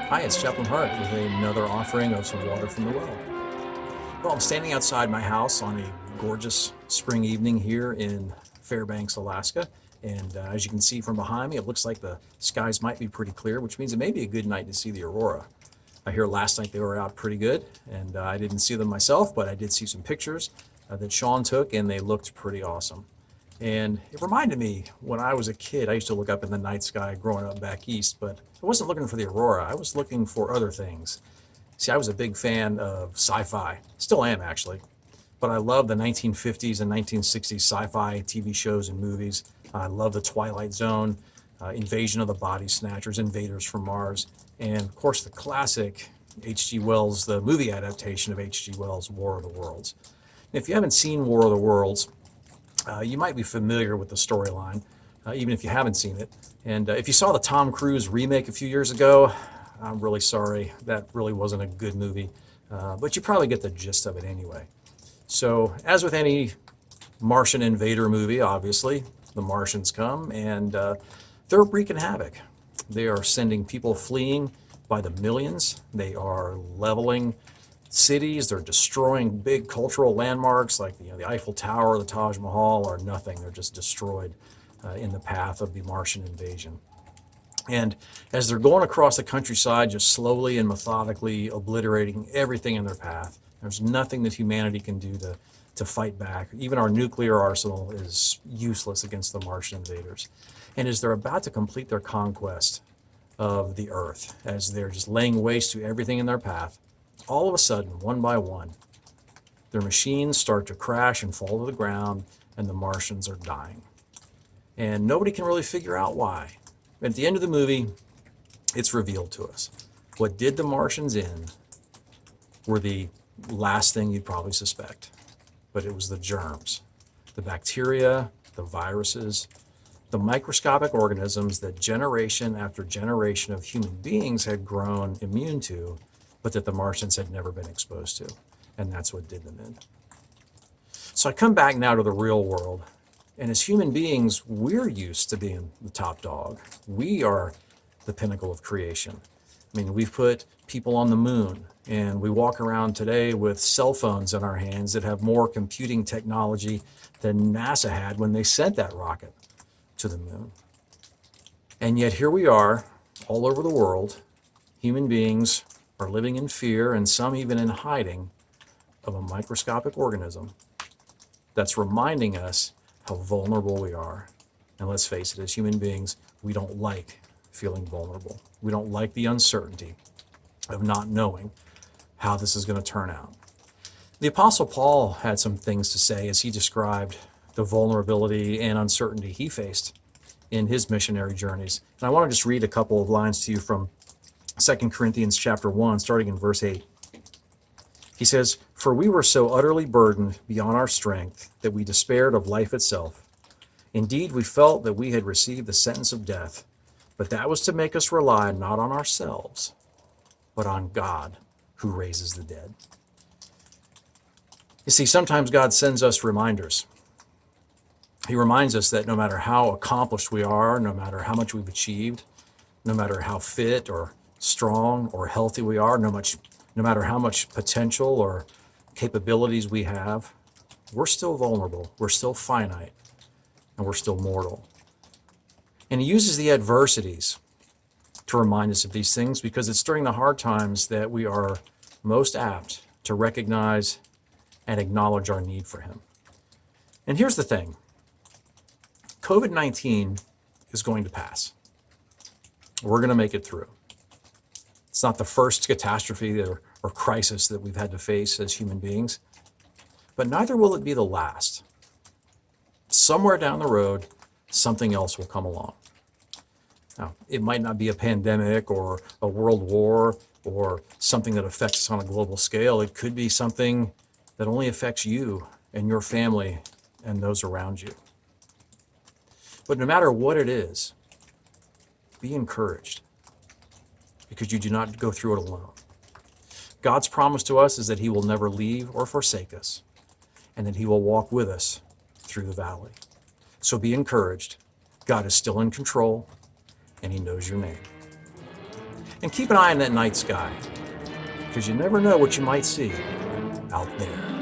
Hi, it's Chaplain Hart with another offering of some water from the well. Well, I'm standing outside my house on a gorgeous spring evening here in Fairbanks, Alaska. And as you can see from behind me, it looks like the skies might be pretty clear, which means it may be a good night to see the aurora. I hear last night they were out pretty good, and I didn't see them myself, but I did see some pictures that Sean took, and they looked pretty awesome. And it reminded me when I was a kid, I used to look up in the night sky growing up back east, but I wasn't looking for the aurora. I was looking for other things. See, I was a big fan of sci-fi, still am actually, but I love the 1950s and 1960s sci-fi TV shows and movies. I love the Twilight Zone, Invasion of the Body Snatchers, Invaders from Mars, and of course the classic H.G. Wells, the movie adaptation of H.G. Wells' War of the Worlds. And if you haven't seen War of the Worlds, you might be familiar with the storyline, even if you haven't seen it. And if you saw the Tom Cruise remake a few years ago, I'm really sorry. That really wasn't a good movie, but you probably get the gist of it anyway. So, as with any Martian invader movie, obviously, the Martians come and they're wreaking havoc. They are sending people fleeing by the millions. They are leveling cities. They're destroying big cultural landmarks like the Eiffel Tower, the Taj Mahal are nothing. They're just destroyed in the path of the Martian invasion. And as they're going across the countryside, just slowly and methodically obliterating everything in their path, there's nothing that humanity can do to fight back. Even our nuclear arsenal is useless against the Martian invaders. And as they're about to complete their conquest of the Earth, as they're just laying waste to everything in their path, all of a sudden, one by one, their machines start to crash and fall to the ground, and the Martians are dying. And nobody can really figure out why. At the end of the movie, it's revealed to us. What did the Martians in were the last thing you'd probably suspect, but it was the germs, the bacteria, the viruses, the microscopic organisms that generation after generation of human beings had grown immune to, but that the Martians had never been exposed to. And that's what did them in. So I come back now to the real world. And as human beings, we're used to being the top dog. We are the pinnacle of creation. I mean, we've put people on the moon, and we walk around today with cell phones in our hands that have more computing technology than NASA had when they sent that rocket to the moon. And yet here we are, all over the world. Human beings are living in fear, and some even in hiding, of a microscopic organism that's reminding us how vulnerable we are. And let's face it, as human beings, we don't like feeling vulnerable. We don't like the uncertainty of not knowing how this is going to turn out. The Apostle Paul had some things to say as he described the vulnerability and uncertainty he faced in his missionary journeys. And I want to just read a couple of lines to you from 2 Corinthians chapter 1, starting in verse 8. He says, "For we were so utterly burdened beyond our strength that we despaired of life itself. Indeed, we felt that we had received the sentence of death, but that was to make us rely not on ourselves, but on God who raises the dead." You see, sometimes God sends us reminders. He reminds us that no matter how accomplished we are, no matter how much we've achieved, no matter how fit or strong or healthy we are, no matter how much potential or capabilities we have, we're still vulnerable, we're still finite, and we're still mortal. And he uses the adversities to remind us of these things because it's during the hard times that we are most apt to recognize and acknowledge our need for him. And here's the thing. COVID-19 is going to pass. We're going to make it through. It's not the first catastrophe or crisis that we've had to face as human beings, but neither will it be the last. Somewhere down the road, something else will come along. Now, it might not be a pandemic or a world war or something that affects us on a global scale. It could be something that only affects you and your family and those around you. But no matter what it is, be encouraged because you do not go through it alone. God's promise to us is that he will never leave or forsake us and that he will walk with us through the valley. So be encouraged. God is still in control and he knows your name. And keep an eye on that night sky, because you never know what you might see out there.